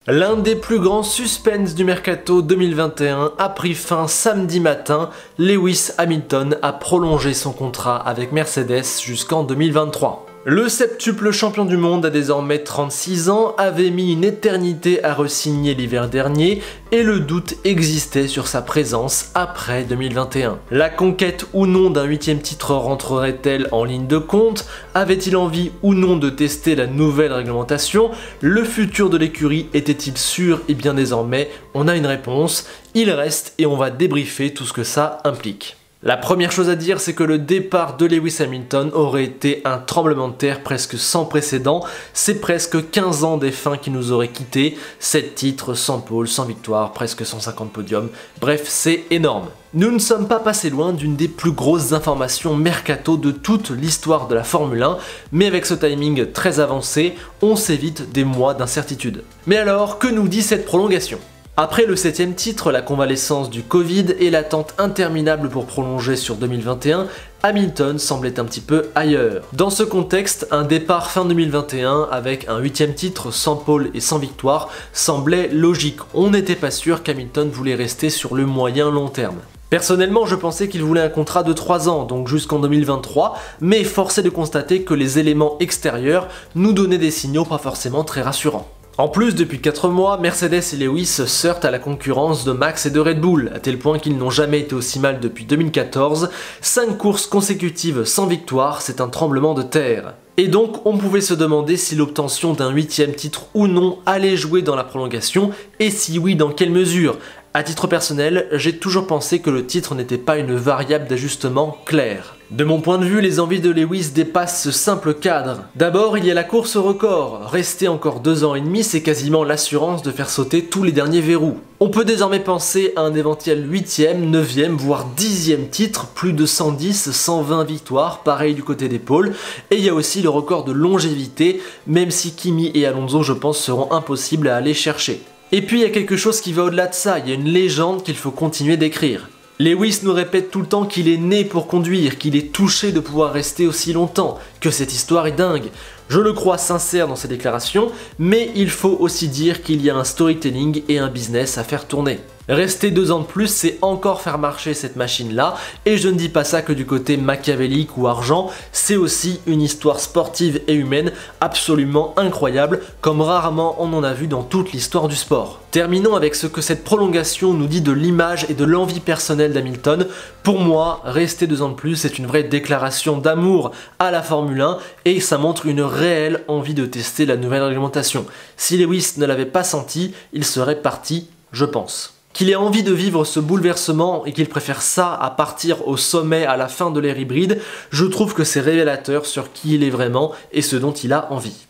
L'un des plus grands suspens du mercato 2021 a pris fin samedi matin. Lewis Hamilton a prolongé son contrat avec Mercedes jusqu'en 2023. Le septuple champion du monde a désormais 36 ans, avait mis une éternité à re-signer l'hiver dernier et le doute existait sur sa présence après 2021. La conquête ou non d'un 8e titre rentrerait-elle en ligne de compte? Avait-il envie ou non de tester la nouvelle réglementation? Le futur de l'écurie était-il sûr? Et bien désormais, on a une réponse, il reste et on va débriefer tout ce que ça implique. La première chose à dire, c'est que le départ de Lewis Hamilton aurait été un tremblement de terre presque sans précédent. C'est presque 15 ans des fins qui nous auraient quittés, 7 titres, 100 pôles, 100 victoires, presque 150 podiums. Bref, c'est énorme. Nous ne sommes pas passés loin d'une des plus grosses informations mercato de toute l'histoire de la Formule 1, mais avec ce timing très avancé, on s'évite des mois d'incertitude. Mais alors, que nous dit cette prolongation ? Après le 7e titre, la convalescence du Covid et l'attente interminable pour prolonger sur 2021, Hamilton semblait un petit peu ailleurs. Dans ce contexte, un départ fin 2021 avec un 8e titre, 100 pôles et 100 victoires semblait logique. On n'était pas sûr qu'Hamilton voulait rester sur le moyen long terme. Personnellement, je pensais qu'il voulait un contrat de 3 ans, donc jusqu'en 2023, mais force est de constater que les éléments extérieurs nous donnaient des signaux pas forcément très rassurants. En plus, depuis 4 mois, Mercedes et Lewis se heurtent à la concurrence de Max et de Red Bull, à tel point qu'ils n'ont jamais été aussi mal depuis 2014. 5 courses consécutives sans victoire, c'est un tremblement de terre. Et donc, on pouvait se demander si l'obtention d'un 8e titre ou non allait jouer dans la prolongation, et si oui, dans quelle mesure. À titre personnel, j'ai toujours pensé que le titre n'était pas une variable d'ajustement claire. De mon point de vue, les envies de Lewis dépassent ce simple cadre. D'abord, il y a la course au record. Rester encore 2 ans et demi, c'est quasiment l'assurance de faire sauter tous les derniers verrous. On peut désormais penser à un éventuel 8e, 9e, voire 10e titre, plus de 110, 120 victoires, pareil du côté des pôles. Et il y a aussi le record de longévité, même si Kimi et Alonso, je pense, seront impossibles à aller chercher. Et puis il y a quelque chose qui va au-delà de ça, il y a une légende qu'il faut continuer d'écrire. Lewis nous répète tout le temps qu'il est né pour conduire, qu'il est touché de pouvoir rester aussi longtemps, que cette histoire est dingue. Je le crois sincère dans ses déclarations, mais il faut aussi dire qu'il y a un storytelling et un business à faire tourner. Rester 2 ans de plus, c'est encore faire marcher cette machine-là, et je ne dis pas ça que du côté machiavélique ou argent, c'est aussi une histoire sportive et humaine absolument incroyable, comme rarement on en a vu dans toute l'histoire du sport. Terminons avec ce que cette prolongation nous dit de l'image et de l'envie personnelle d'Hamilton. Pour moi, rester 2 ans de plus, c'est une vraie déclaration d'amour à la Formule 1, et ça montre une réelle envie de tester la nouvelle réglementation. Si Lewis ne l'avait pas senti, il serait parti, je pense. Qu'il ait envie de vivre ce bouleversement et qu'il préfère ça à partir au sommet à la fin de l'ère hybride, je trouve que c'est révélateur sur qui il est vraiment et ce dont il a envie.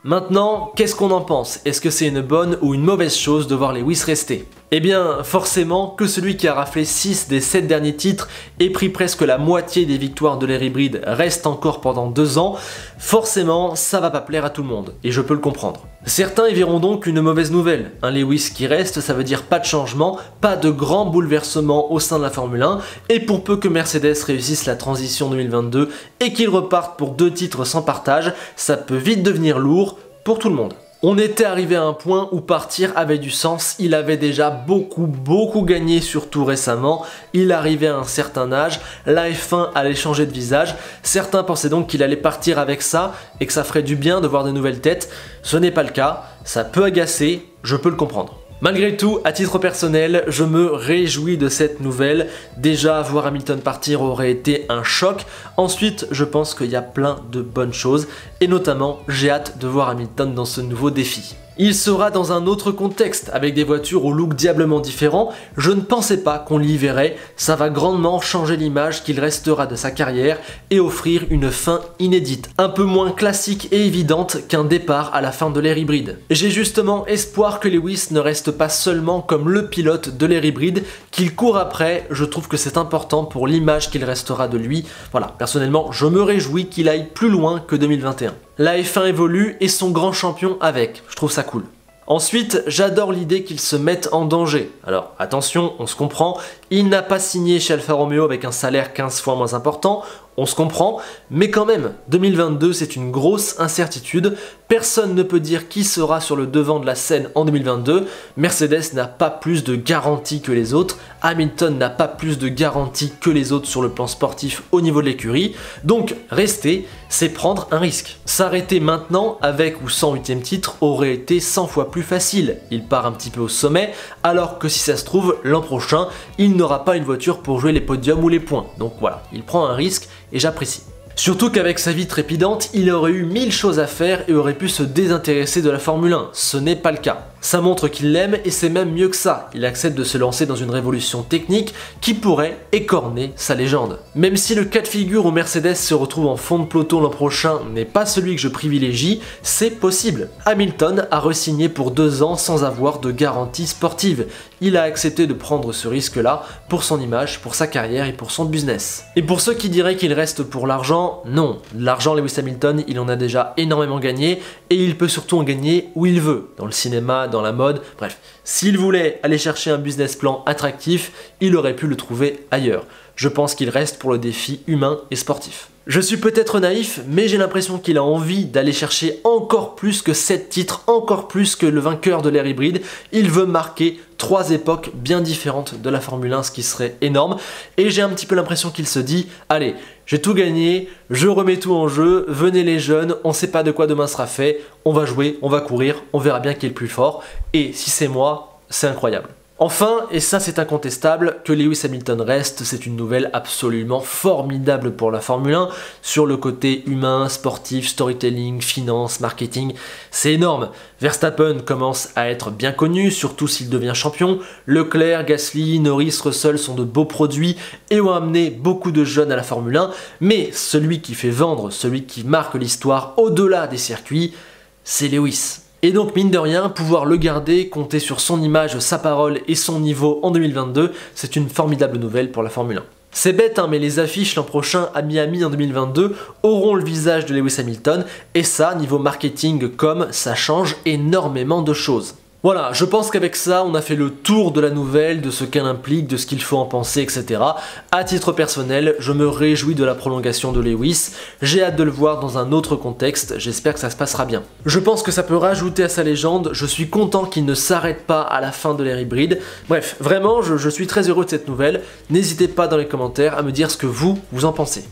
Maintenant, qu'est-ce qu'on en pense? Est-ce que c'est une bonne ou une mauvaise chose de voir Lewis rester? Eh bien, forcément, que celui qui a raflé 6 des 7 derniers titres et pris presque la moitié des victoires de l'ère hybride reste encore pendant 2 ans, forcément, ça va pas plaire à tout le monde, et je peux le comprendre. Certains y verront donc une mauvaise nouvelle. Un Lewis qui reste, ça veut dire pas de changement, pas de grand bouleversement au sein de la Formule 1, et pour peu que Mercedes réussisse la transition 2022 et qu'il reparte pour 2 titres sans partage, ça peut vite devenir lourd pour tout le monde. On était arrivé à un point où partir avait du sens, il avait déjà beaucoup gagné, surtout récemment, il arrivait à un certain âge, la F1 allait changer de visage, certains pensaient donc qu'il allait partir avec ça et que ça ferait du bien de voir de nouvelles têtes, ce n'est pas le cas, ça peut agacer, je peux le comprendre. Malgré tout, à titre personnel, je me réjouis de cette nouvelle. Déjà, voir Hamilton partir aurait été un choc. Ensuite, je pense qu'il y a plein de bonnes choses. Et notamment, j'ai hâte de voir Hamilton dans ce nouveau défi. Il sera dans un autre contexte, avec des voitures au look diablement différent. Je ne pensais pas qu'on l'y verrait. Ça va grandement changer l'image qu'il restera de sa carrière et offrir une fin inédite. Un peu moins classique et évidente qu'un départ à la fin de l'ère hybride. J'ai justement espoir que Lewis ne reste pas seulement comme le pilote de l'ère hybride, qu'il court après. Je trouve que c'est important pour l'image qu'il restera de lui. Voilà, personnellement, je me réjouis qu'il aille plus loin que 2021. La F1 évolue et son grand champion avec, je trouve ça cool. Ensuite, j'adore l'idée qu'il se mette en danger. Alors attention, on se comprend, il n'a pas signé chez Alfa Romeo avec un salaire 15 fois moins important, on se comprend, mais quand même, 2022 c'est une grosse incertitude, personne ne peut dire qui sera sur le devant de la scène en 2022, Mercedes n'a pas plus de garantie que les autres, Hamilton n'a pas plus de garantie que les autres sur le plan sportif au niveau de l'écurie, donc rester, c'est prendre un risque. S'arrêter maintenant avec ou sans 8ème titre aurait été 100 fois plus facile, il part un petit peu au sommet, alors que si ça se trouve, l'an prochain, il n'aura pas une voiture pour jouer les podiums ou les points, donc voilà, il prend un risque et j'apprécie. Surtout qu'avec sa vie trépidante, il aurait eu 1000 choses à faire et aurait pu se désintéresser de la Formule 1. Ce n'est pas le cas. Ça montre qu'il l'aime et c'est même mieux que ça. Il accepte de se lancer dans une révolution technique qui pourrait écorner sa légende. Même si le cas de figure où Mercedes se retrouve en fond de peloton l'an prochain n'est pas celui que je privilégie, c'est possible. Hamilton a re-signé pour 2 ans sans avoir de garantie sportive. Il a accepté de prendre ce risque-là pour son image, pour sa carrière et pour son business. Et pour ceux qui diraient qu'il reste pour l'argent, non. L'argent, Lewis Hamilton, il en a déjà énormément gagné et il peut surtout en gagner où il veut, dans le cinéma, dans la mode, bref. S'il voulait aller chercher un business plan attractif, il aurait pu le trouver ailleurs. Je pense qu'il reste pour le défi humain et sportif. Je suis peut-être naïf, mais j'ai l'impression qu'il a envie d'aller chercher encore plus que 7 titres, encore plus que le vainqueur de l'ère hybride. Il veut marquer 3 époques bien différentes de la Formule 1, ce qui serait énorme. Et j'ai un petit peu l'impression qu'il se dit, allez, j'ai tout gagné, je remets tout en jeu, venez les jeunes, on sait pas de quoi demain sera fait, on va jouer, on va courir, on verra bien qui est le plus fort. Et si c'est moi, c'est incroyable. Enfin, et ça c'est incontestable, que Lewis Hamilton reste, c'est une nouvelle absolument formidable pour la Formule 1, sur le côté humain, sportif, storytelling, finance, marketing, c'est énorme. Verstappen commence à être bien connu, surtout s'il devient champion, Leclerc, Gasly, Norris, Russell sont de beaux produits et ont amené beaucoup de jeunes à la Formule 1, mais celui qui fait vendre, celui qui marque l'histoire au-delà des circuits, c'est Lewis. Et donc mine de rien, pouvoir le garder, compter sur son image, sa parole et son niveau en 2022, c'est une formidable nouvelle pour la Formule 1. C'est bête hein, mais les affiches l'an prochain à Miami en 2022 auront le visage de Lewis Hamilton et ça, niveau marketing com, ça change énormément de choses. Voilà, je pense qu'avec ça, on a fait le tour de la nouvelle, de ce qu'elle implique, de ce qu'il faut en penser, etc. À titre personnel, je me réjouis de la prolongation de Lewis, j'ai hâte de le voir dans un autre contexte, j'espère que ça se passera bien. Je pense que ça peut rajouter à sa légende, je suis content qu'il ne s'arrête pas à la fin de l'ère hybride. Bref, vraiment, je suis très heureux de cette nouvelle, n'hésitez pas dans les commentaires à me dire ce que vous en pensez.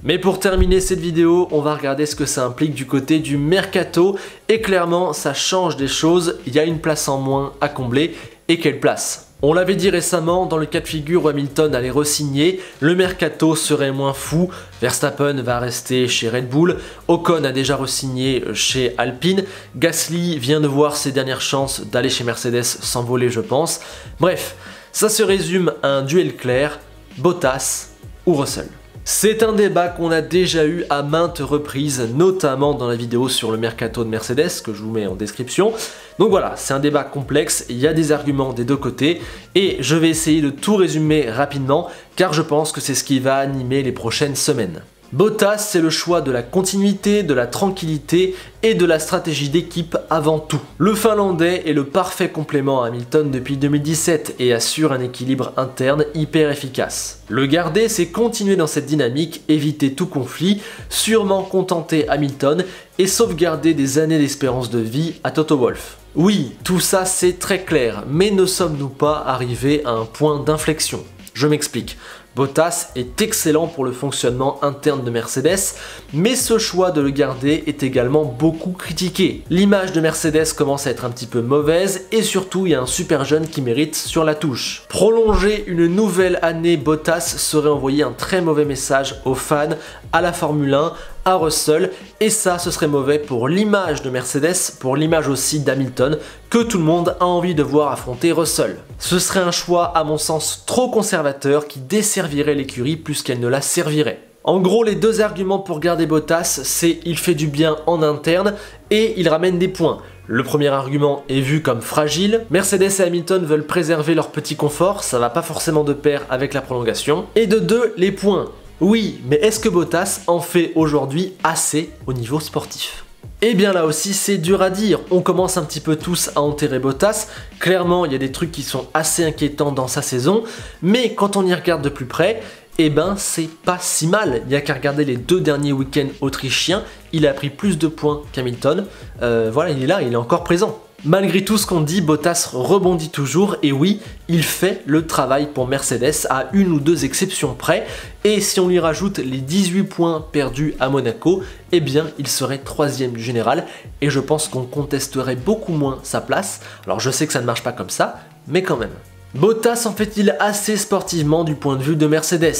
Mais pour terminer cette vidéo, on va regarder ce que ça implique du côté du mercato et clairement ça change des choses, il y a une place en moins à combler et quelle place? On l'avait dit récemment, dans le cas de figure où Hamilton allait re-signer, le mercato serait moins fou, Verstappen va rester chez Red Bull, Ocon a déjà re-signé chez Alpine, Gasly vient de voir ses dernières chances d'aller chez Mercedes s'envoler je pense. Bref, ça se résume à un duel clair, Bottas ou Russell. C'est un débat qu'on a déjà eu à maintes reprises, notamment dans la vidéo sur le mercato de Mercedes, que je vous mets en description. Donc voilà, c'est un débat complexe, il y a des arguments des deux côtés, et je vais essayer de tout résumer rapidement, car je pense que c'est ce qui va animer les prochaines semaines. Bottas, c'est le choix de la continuité, de la tranquillité et de la stratégie d'équipe avant tout. Le Finlandais est le parfait complément à Hamilton depuis 2017 et assure un équilibre interne hyper efficace. Le garder, c'est continuer dans cette dynamique, éviter tout conflit, sûrement contenter Hamilton et sauvegarder des années d'espérance de vie à Toto Wolff. Oui, tout ça c'est très clair, mais ne sommes-nous pas arrivés à un point d'inflexion? Je m'explique. Bottas est excellent pour le fonctionnement interne de Mercedes, mais ce choix de le garder est également beaucoup critiqué. L'image de Mercedes commence à être un petit peu mauvaise et surtout il y a un super jeune qui mérite sur la touche. Prolonger une nouvelle année Bottas serait envoyer un très mauvais message aux fans, à la Formule 1, à Russell, et ça ce serait mauvais pour l'image de Mercedes, pour l'image aussi d'Hamilton, que tout le monde a envie de voir affronter Russell. Ce serait un choix à mon sens trop conservateur qui desservirait l'écurie plus qu'elle ne la servirait. En gros, les deux arguments pour garder Bottas, c'est il fait du bien en interne et il ramène des points. Le premier argument est vu comme fragile, Mercedes et Hamilton veulent préserver leur petit confort, ça va pas forcément de pair avec la prolongation. Et de deux, les points. Oui, mais est-ce que Bottas en fait aujourd'hui assez au niveau sportif ? Et bien là aussi c'est dur à dire, on commence un petit peu tous à enterrer Bottas, clairement il y a des trucs qui sont assez inquiétants dans sa saison, mais quand on y regarde de plus près, eh ben c'est pas si mal. Il n'y a qu'à regarder les 2 derniers week-ends autrichiens, il a pris plus de points qu'Hamilton. Voilà, il est là, il est encore présent. Malgré tout ce qu'on dit, Bottas rebondit toujours et oui, il fait le travail pour Mercedes à 1 ou 2 exceptions près. Et si on lui rajoute les 18 points perdus à Monaco, eh bien il serait 3e du général et je pense qu'on contesterait beaucoup moins sa place. Alors je sais que ça ne marche pas comme ça, mais quand même. Bottas en fait-il assez sportivement du point de vue de Mercedes?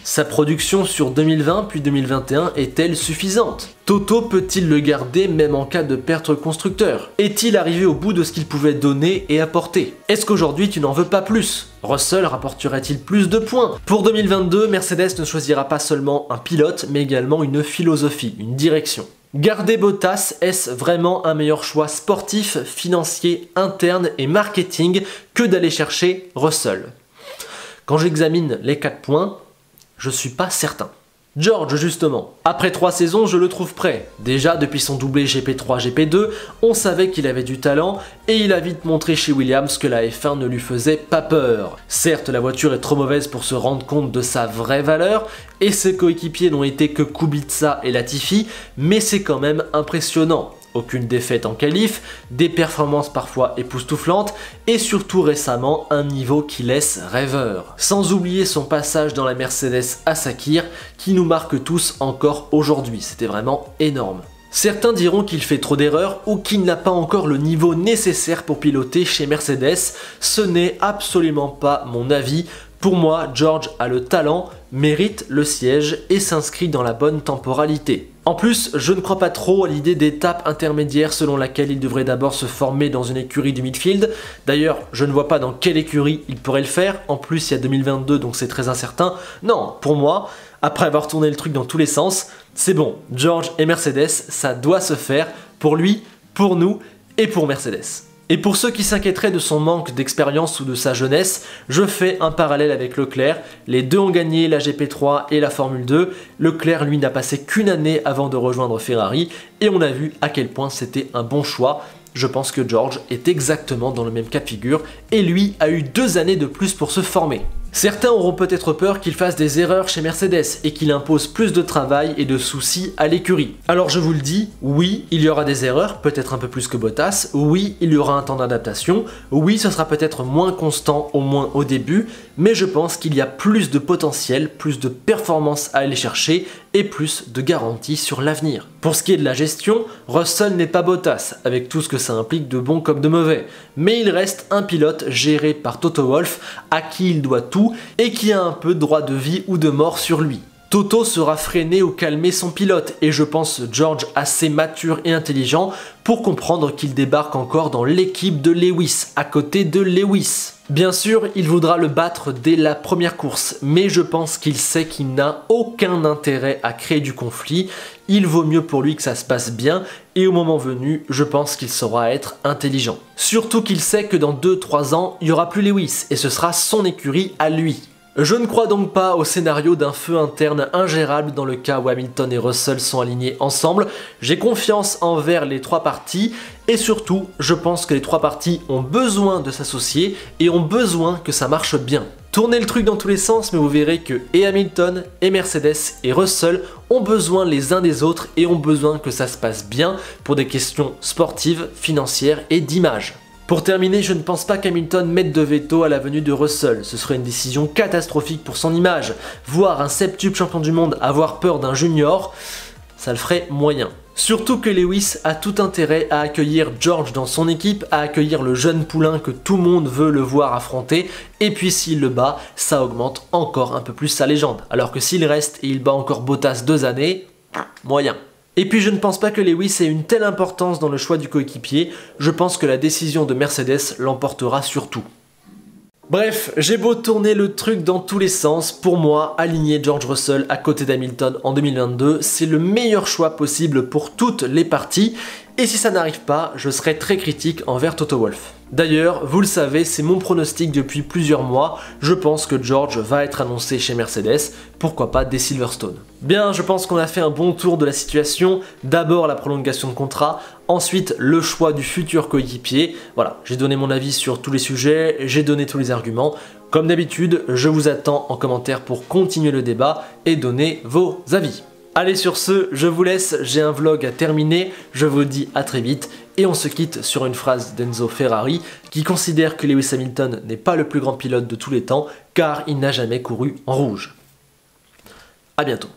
Sa production sur 2020 puis 2021 est-elle suffisante? Toto peut-il le garder même en cas de perte constructeur? Est-il arrivé au bout de ce qu'il pouvait donner et apporter? Est-ce qu'aujourd'hui tu n'en veux pas plus? Russell rapporterait-il plus de points? Pour 2022, Mercedes ne choisira pas seulement un pilote mais également une philosophie, une direction. Garder Bottas, est-ce vraiment un meilleur choix sportif, financier, interne et marketing que d'aller chercher Russell? Quand j'examine les 4 points, je suis pas certain. George justement, après 3 saisons je le trouve prêt. Déjà depuis son doublé GP3 GP2, on savait qu'il avait du talent et il a vite montré chez Williams que la F1 ne lui faisait pas peur. Certes la voiture est trop mauvaise pour se rendre compte de sa vraie valeur et ses coéquipiers n'ont été que Kubica et Latifi, mais c'est quand même impressionnant. Aucune défaite en qualif, des performances parfois époustouflantes et surtout récemment un niveau qui laisse rêveur. Sans oublier son passage dans la Mercedes à Sakir qui nous marque tous encore aujourd'hui, c'était vraiment énorme. Certains diront qu'il fait trop d'erreurs ou qu'il n'a pas encore le niveau nécessaire pour piloter chez Mercedes, ce n'est absolument pas mon avis. Pour moi, George a le talent, mérite le siège et s'inscrit dans la bonne temporalité. En plus, je ne crois pas trop à l'idée d'étape intermédiaire selon laquelle il devrait d'abord se former dans une écurie du midfield. D'ailleurs, je ne vois pas dans quelle écurie il pourrait le faire. En plus, il y a 2022, donc c'est très incertain. Non, pour moi, après avoir tourné le truc dans tous les sens, c'est bon. George et Mercedes, ça doit se faire pour lui, pour nous et pour Mercedes. Et pour ceux qui s'inquiéteraient de son manque d'expérience ou de sa jeunesse, je fais un parallèle avec Leclerc. Les deux ont gagné la GP3 et la Formule 2. Leclerc, lui, n'a passé qu'une année avant de rejoindre Ferrari et on a vu à quel point c'était un bon choix. Je pense que George est exactement dans le même cas de figure et lui a eu 2 années de plus pour se former. Certains auront peut-être peur qu'il fasse des erreurs chez Mercedes et qu'il impose plus de travail et de soucis à l'écurie. Alors je vous le dis, oui, il y aura des erreurs, peut-être un peu plus que Bottas, oui, il y aura un temps d'adaptation, oui, ce sera peut-être moins constant, au moins au début, mais je pense qu'il y a plus de potentiel, plus de performance à aller chercher et plus de garanties sur l'avenir. Pour ce qui est de la gestion, Russell n'est pas Bottas, avec tout ce que ça implique de bon comme de mauvais, mais il reste un pilote géré par Toto Wolff, à qui il doit tout et qui a un peu de droit de vie ou de mort sur lui. Toto sera freiné ou calmer son pilote et je pense George assez mature et intelligent pour comprendre qu'il débarque encore dans l'équipe de Lewis, à côté de Lewis. Bien sûr, il voudra le battre dès la première course, mais je pense qu'il sait qu'il n'a aucun intérêt à créer du conflit. Il vaut mieux pour lui que ça se passe bien et au moment venu, je pense qu'il saura être intelligent. Surtout qu'il sait que dans 2-3 ans, il n'y aura plus Lewis et ce sera son écurie à lui. Je ne crois donc pas au scénario d'un feu interne ingérable dans le cas où Hamilton et Russell sont alignés ensemble. J'ai confiance envers les 3 parties et surtout, je pense que les 3 parties ont besoin de s'associer et ont besoin que ça marche bien. Tournez le truc dans tous les sens, mais vous verrez que et Hamilton, et Mercedes, et Russell ont besoin les uns des autres et ont besoin que ça se passe bien pour des questions sportives, financières et d'image. Pour terminer, je ne pense pas qu'Hamilton mette de veto à la venue de Russell. Ce serait une décision catastrophique pour son image. Voir un septuple champion du monde avoir peur d'un junior, ça le ferait moyen. Surtout que Lewis a tout intérêt à accueillir George dans son équipe, à accueillir le jeune poulain que tout le monde veut le voir affronter, et puis s'il le bat, ça augmente encore un peu plus sa légende. Alors que s'il reste et il bat encore Bottas 2 années, moyen. Et puis je ne pense pas que Lewis ait une telle importance dans le choix du coéquipier, je pense que la décision de Mercedes l'emportera surtout. Bref, j'ai beau tourner le truc dans tous les sens, pour moi, aligner George Russell à côté d'Hamilton en 2022, c'est le meilleur choix possible pour toutes les parties. Et si ça n'arrive pas, je serai très critique envers Toto Wolff. D'ailleurs, vous le savez, c'est mon pronostic depuis plusieurs mois, je pense que George va être annoncé chez Mercedes, pourquoi pas dès Silverstone. Bien, je pense qu'on a fait un bon tour de la situation, d'abord la prolongation de contrat, ensuite le choix du futur coéquipier, voilà, j'ai donné mon avis sur tous les sujets, j'ai donné tous les arguments, comme d'habitude, je vous attends en commentaire pour continuer le débat et donner vos avis. Allez sur ce, je vous laisse, j'ai un vlog à terminer, je vous dis à très vite et on se quitte sur une phrase d'Enzo Ferrari qui considère que Lewis Hamilton n'est pas le plus grand pilote de tous les temps car il n'a jamais couru en rouge. A bientôt.